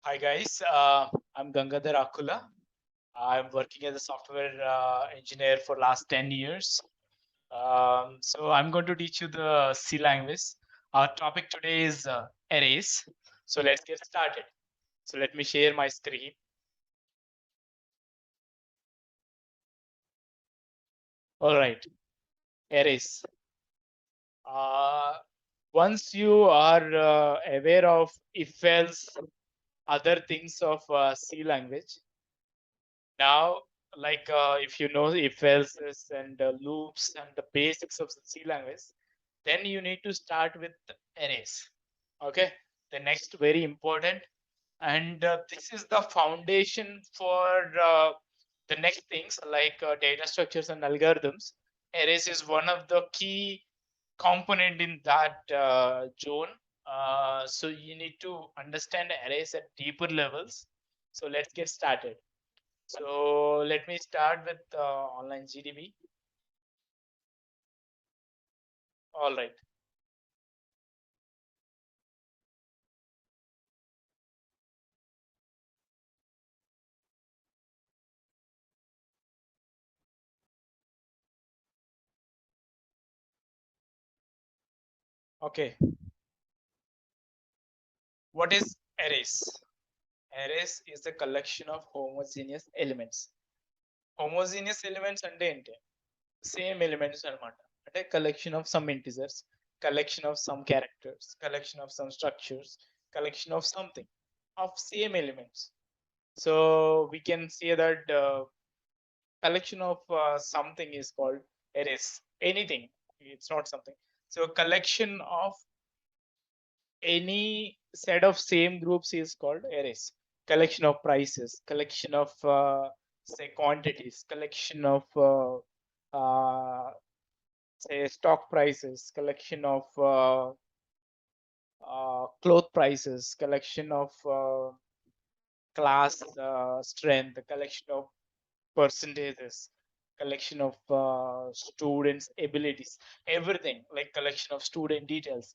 Hi guys, I'm Gangadhar Akula. I'm working as a software engineer for last 10 years. So I'm going to teach you the C language. Our topic today is arrays. So let's get started. So let me share my screen. All right, arrays. Uh, Once you are aware of if else other things of C language, now if you know if else's and loops and the basics of the C language, then you need to start with arrays. Okay, the next very important, and this is the foundation for the next things like data structures and algorithms. Arrays is one of the key component in that zone. So you need to understand arrays at deeper levels. So let's get started. So let me start with online GDP. All right. Okay. What is arrays? Arrays is a collection of homogeneous elements. Homogeneous elements అంటే ఏంటి? Same elements అన్నమాట. అంటే collection of some integers, collection of some characters, collection of some structures, collection of something of same elements. So we can say that collection of something is called arrays. Anything. It's not something. So collection of any set of same groups is called arrays. Collection of prices, collection of say quantities, collection of say stock prices, collection of cloth prices, collection of class strength, collection of percentages, collection of students abilities, everything like collection of student details.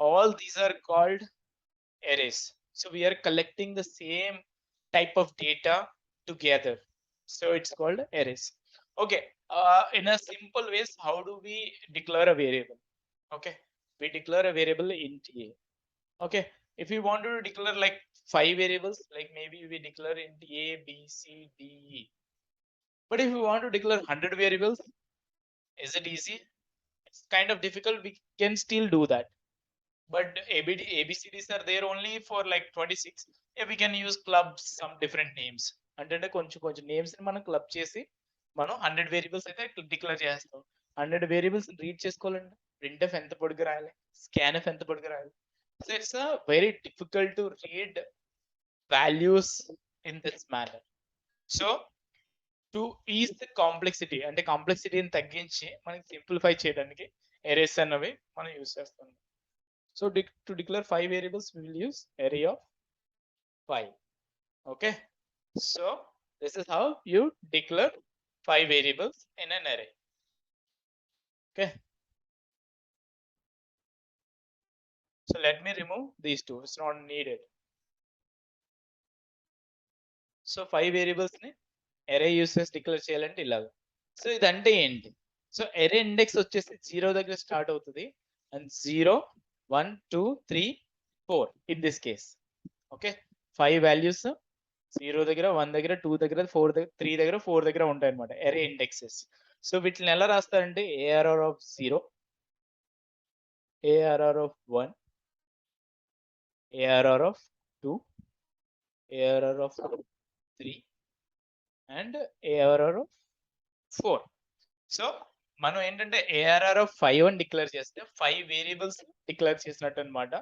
All these are called arrays. So we are collecting the same type of data together. So it's called arrays. Okay. In a simple ways, how do we declare a variable? Okay. We declare a variable int a. Okay. If we want to declare like 5 variables, like maybe we declare int a, b, c, d, e. But if we want to declare 100 variables, is it easy? It's kind of difficult. We can still do that. But ABCDs are there only for like 26. Yeah, we can use clubs, some different names. అంటే కొంచెం names ని మనం club చేసి మనం 100 variables అయితే declare చేస్తాం. 100 variables read చేసుకోవాలండి. printf ఎంత పొడిగా రాయాలి, scanf ఎంత పొడిగా రాయాలి. So it's a very difficult to read values in this manner. So to is the complexity అంటే కాంప్లెక్సిటీని తగ్గించి మనకి సింప్లిఫై చేయడానికి ఎరేస్ అన్నవి మనం యూస్ చేస్తాం. So to declare 5 variables, we will use array of 5. Okay. So this is how you declare 5 variables in an array. Okay. So let me remove these two. It's not needed. So 5 variables ni array uses declare చేయాలంటే ఇలాగా. So ఇదంటే ఏంటి? So array index వచ్చేసి 0 దగ్గర start అవుతుంది and 0 1 2 3 4 in this case. Okay. 5 values 0 దగ్గర 1 దగ్గర 2 దగ్గర 4 దగ్గర 3 దగ్గర 4 దగ్గర ఉంటాయి అన్నమాట array indexes. సో వీటిని ఎలా రాస్తారంటే ARR of 0, ARR of 1, ARR of 2, ARR of 3 and ARR of 4. So మనం ఏంటంటే ARR of 5 అని డిక్లేర్ చేస్తే 5 వేరియబుల్స్ డిక్లేర్ చేసినట్టు అన్నమాట.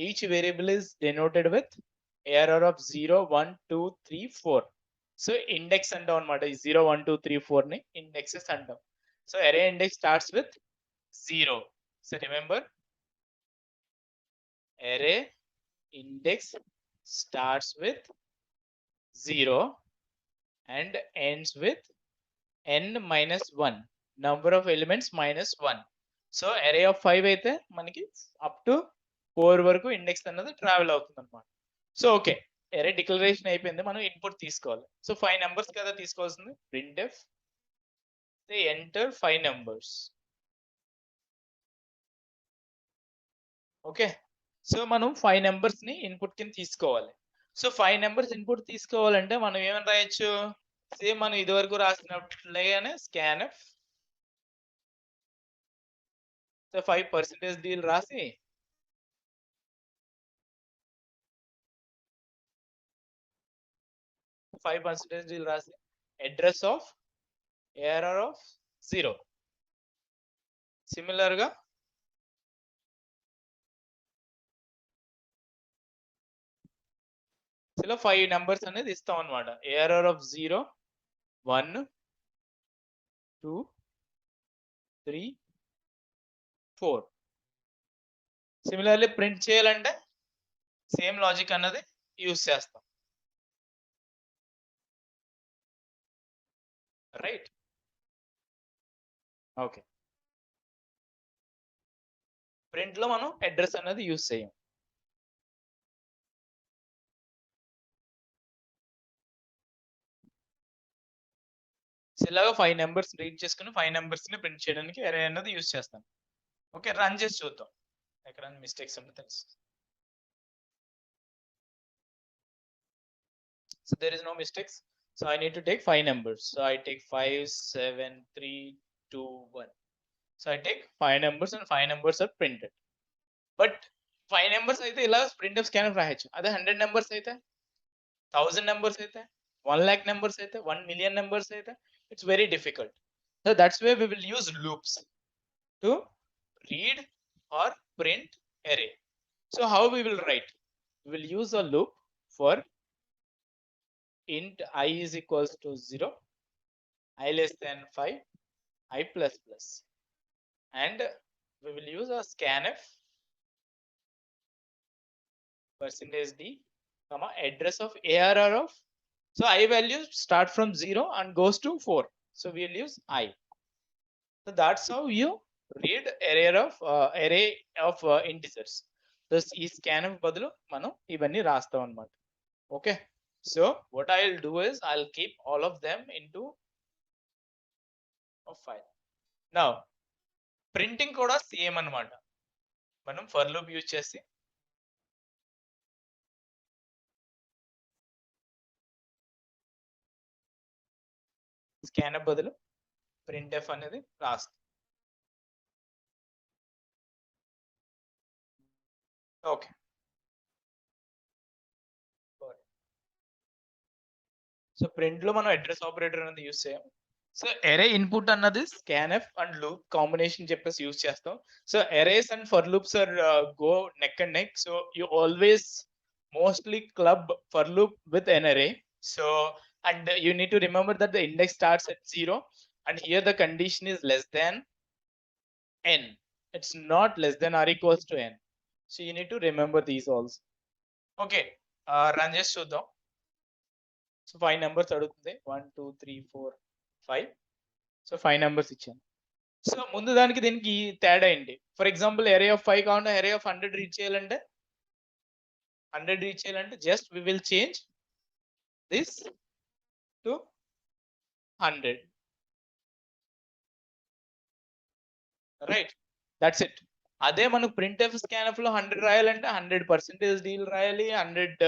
Each variable is denoted with ARR of 0 1 2 3 4. So index అంటాం అనమాట. ఈ 0 1 2 3 4 ని ఇండెక్సెస్ అంటాం. So array index starts with 0. So remember, array index starts with 0 and ends with n minus 1. Number of elements minus 1. So array of 5 అయితే మనకి up to 4 వరకు index అన్నది travel అవుతుంది అనమాట. సో ఓకే, ఎరే డిక్లరేషన్ అయిపోయింది, మనం input తీసుకోవాలి. So 5 numbers కదా తీసుకోవాల్సింది. printf they enter 5 numbers. Okay, so మనం 5 నెంబర్స్ ని ఇన్పుట్ కింద తీసుకోవాలి. సో 5 నెంబర్స్ ఇన్పుట్ తీసుకోవాలంటే మనం ఏమని రాయొచ్చు, సేమ్ మనం ఇదివరకు రాసినట్లుగానే scanf. సో 5% డీల్ రాసి 5% డీల్ రాసి address of ARR of 0. Similar గా ఇలా 5 నెంబర్స్ అనేది ఇస్తాం అనమాట. ARR of 0, 1, 2, 3, 4. సిమిలర్లీ ప్రింట్ చేయాలంటే సేమ్ లాజిక్ అన్నది యూస్ చేస్తాం. Right, okay. ప్రింట్ లో మనం అడ్రస్ అనేది యూస్ చేయం. ఇలాగా 5 నెంబర్స్ రీడ్ చేసుకుని 5 నెంబర్స్ ని ప్రింట్ చేయడానికి అరే అన్నది యూస్ చేస్తాం. ఓకే, రన్ చేసి చూద్దాం ఎక్కడ మిస్టేక్స్ ఉంటే తెలుసు. So there is no mistakes. So I need to take 5 numbers. So I take 5, 7, 3, 2, 1. So I take 5 numbers and 5 numbers are printed. But 5 numbers అయితే ఇలా printf scanf రాయొచ్చు. అదే 100 numbers అయితే, 1000 numbers అయితే, 1 lakh numbers అయితే, 1 million numbers అయితే, it's very difficult. So that's why we will use loops to read or print array. So how we will write? We will use a loop for int I is equals to 0, I less than 5, I plus plus, and we will use a scanf percentage d comma address of ARR of, so I values start from 0 and goes to 4, so we will use I. So that's how you read array of integers. So ఈ scanf బదులు మనం ఇవన్నీ రాస్తాం అన్నమాట. Okay, so what I'll do is I'll keep all of them into a file. Now printing కూడా same అన్నమాట. మనం for loop use చేసి scanf బదులు printf అనేది రాస్తాం. ఓకే, సో ప్రింట్ లో మనం అడ్రస్ ఆపరేటర్ అనేది యూస్ చేయం. సో అరే ఇన్పుట్ అన్నది scanf అండ్ లూప్ కాంబినేషన్ చెప్పేసి యూస్ చేస్తాం. So arrays and for loops are go neck and neck. So you always mostly club for loop with an array. So and you need to remember that the index starts at 0 and here the condition is less than n. It's not less than or equals to n. So you need to remember these also. Okay, run చేసి చూద్దాం. So 5 numbers అడుగుతుంది, 1 2 3 4 5. So 5 numbers ఇచ్చాను. So ముందు దానికి దీనికి తేడా ఏంటి? For example అరే ఆఫ్ 5 కాకుండా అరే ఆఫ్ 100 రీచ్ చేయాలంటే just we will change this to 100. Right, that's it. అదే మనకు printf scanf లో 100 రాయాలంటే 100% డీల్ రాయాలి, 100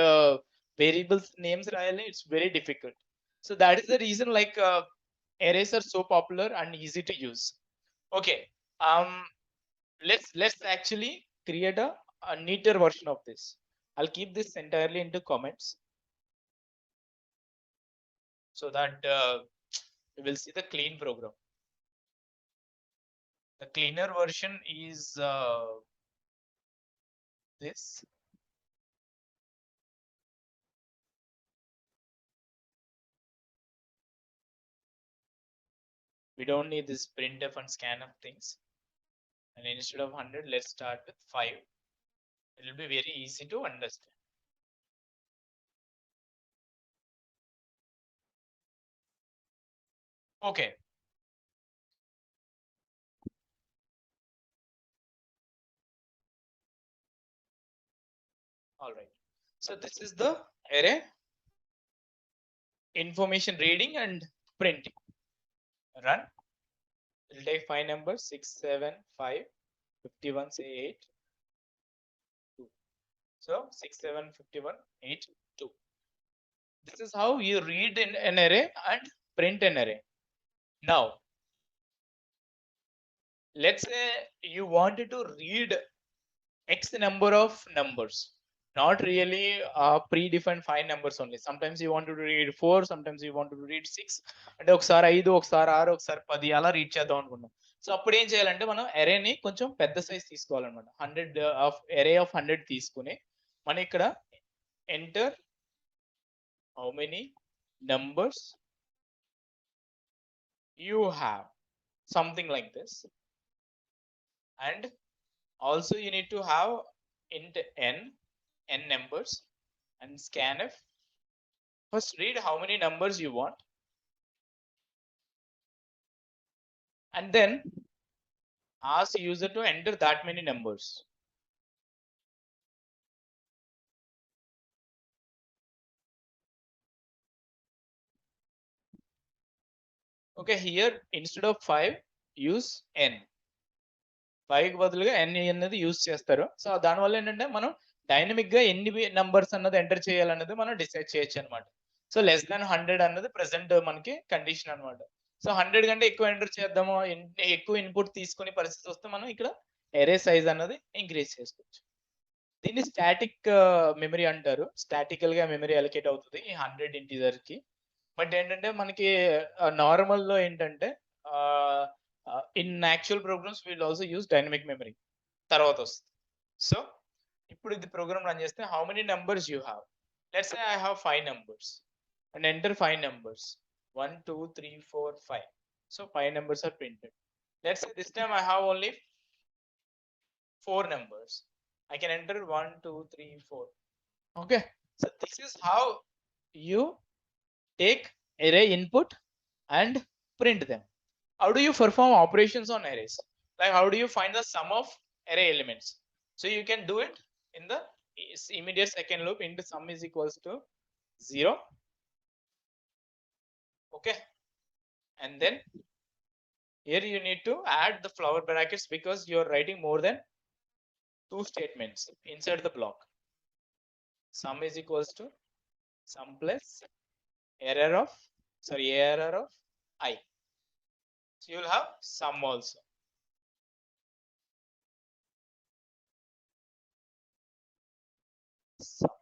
వేరియబుల్స్ నేమ్స్ రాయాలి. It's very difficult. So that is the reason like arrays are so popular and easy to use. Okay, let's actually create a neater version of this. I'll keep this entirely into comments so that we will see the clean program. The cleaner version is this. We don't need this printf and scanf things. And instead of 100, let's start with 5. It will be very easy to understand. Okay. All right. So this is the array information reading and printing. Run. It'll take 5 numbers 6, 7, 5, 51, say 8, 2. So 6, 7, 51, 8, 2. This is how you read in an array and print an array. Now, let's say you wanted to read X number of numbers. Not really predefined 5 numbers only. Sometimes you want to read 4, sometimes you want to read 6. అంటే ఒకసారి 5, ఒకసారి 6, ఒకసారి 10 అలా read చేద్దాం అనుకున్నాం. So అప్పుడు ఏం చేయాలంటే మనం అరేని కొంచెం పెద్ద సైజ్ తీసుకోవాలన్నమాట. 100 ఆఫ్ అరే ఆఫ్ 100 తీసుకుని మనం ఇక్కడ enter how many numbers you have, something like this. And also you need to have int n numbers, and scanf. First read how many numbers you want, and then ask user to enter that many numbers. Okay, here instead of 5 use n. 5 కి బదులుగా n అనేది use చేస్తారు. So దానివల్ల ఏంటంటే మనం dynamic గా ఎన్ని numbers అన్నది ఎంటర్ చేయాలన్నది మనం డిసైడ్ చేయొచ్చు అనమాట. సో లెస్ దాన్ 100 అన్నది ప్రెసెంట్ మనకి కండిషన్ అనమాట. సో 100 కంటే ఎక్కువ ఎంటర్ చేద్దాము, ఎక్కువ ఇన్పుట్ తీసుకునే పరిస్థితి వస్తే మనం ఇక్కడ ఎరే సైజ్ అన్నది ఇంక్రీజ్ చేసుకోవచ్చు. దీన్ని స్టాటిక్ మెమరీ అంటారు. స్టాటికల్ గా మెమరీ అలొకేట్ అవుతుంది ఈ 100 ఇంటీజర్ కి. బట్ ఏంటంటే మనకి నార్మల్ లో ఏంటంటే in actual programs will also use dynamic memory తర్వాత వస్తుంది. సో ఇప్పుడు ఇది ప్రోగ్రామ్ రన్ చేస్తే how many numbers you have. Let's say I have 5 numbers and enter 5 numbers 1 2 3 4 5. So 5 numbers are printed. Let's say this time I have only 4 numbers. I can enter 1 2 3 4. Okay, so this is how you take array input and print them. How do you perform operations on arrays? Like how do you find the sum of array elements? So you can do it in the immediate second loop. Into sum is equals to 0. Okay, and then here you need to add the flower brackets because you are writing more than 2 statements inside the block. Sum is equals to sum plus error of I. So you will have sum also. Sum.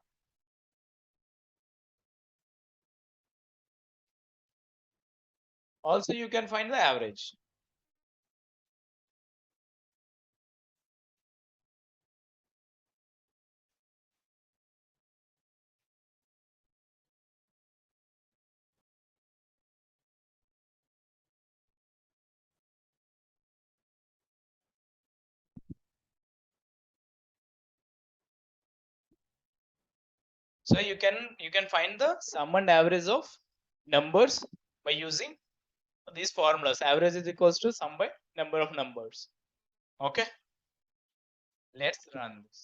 Also you can find the average. So you can find the sum and average of numbers by using these formulas. Average is equals to sum by number of numbers. Okay, let's run this.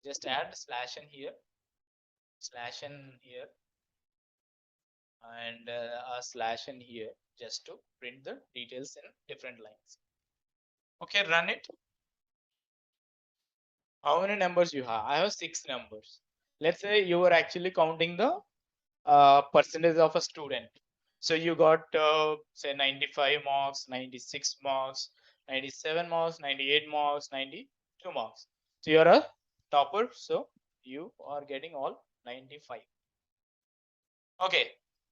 Just add slash n here, slash n here, and a slash n here, just to print the details in different lines. Okay, run it. How many numbers you have? I have 6 numbers. Let's say you were actually counting the percentage of a student. So you got say 95 marks, 96 marks, 97 marks, 98 marks, 92 marks. So you're a topper, so you are getting all 95. Okay,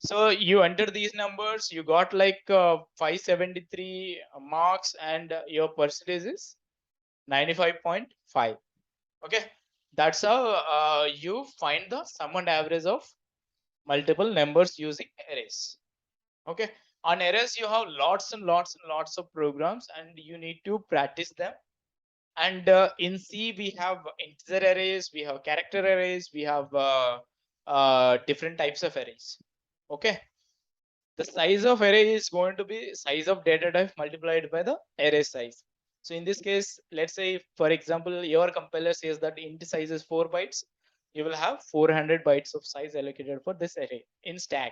so you enter these numbers, you got like 573 marks, and your percentage is 95.5. Okay, that's how you find the sum and average of multiple numbers using arrays. Okay, on arrays you have lots and lots and lots of programs, and you need to practice them. And in C we have integer arrays, we have character arrays, we have different types of arrays. Okay, the size of array is going to be size of data type multiplied by the array size. So in this case, let's say, for example, your compiler says that int size is 4 bytes. You will have 400 bytes of size allocated for this array in stack.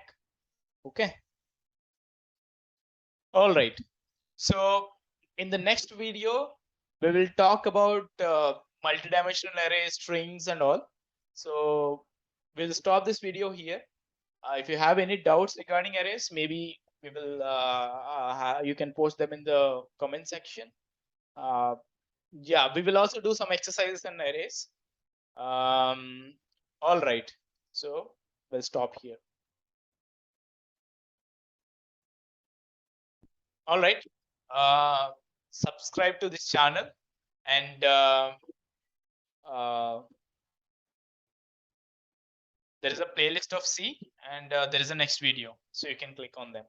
Okay. All right. So in the next video, we will talk about multidimensional arrays, strings, and all. So we'll stop this video here. If you have any doubts regarding arrays, maybe we will you can post them in the comment section. Yeah, we will also do some exercises in arrays. All right, so we'll stop here. All right, subscribe to this channel, and there is a playlist of C, and there is a next video, so you can click on them.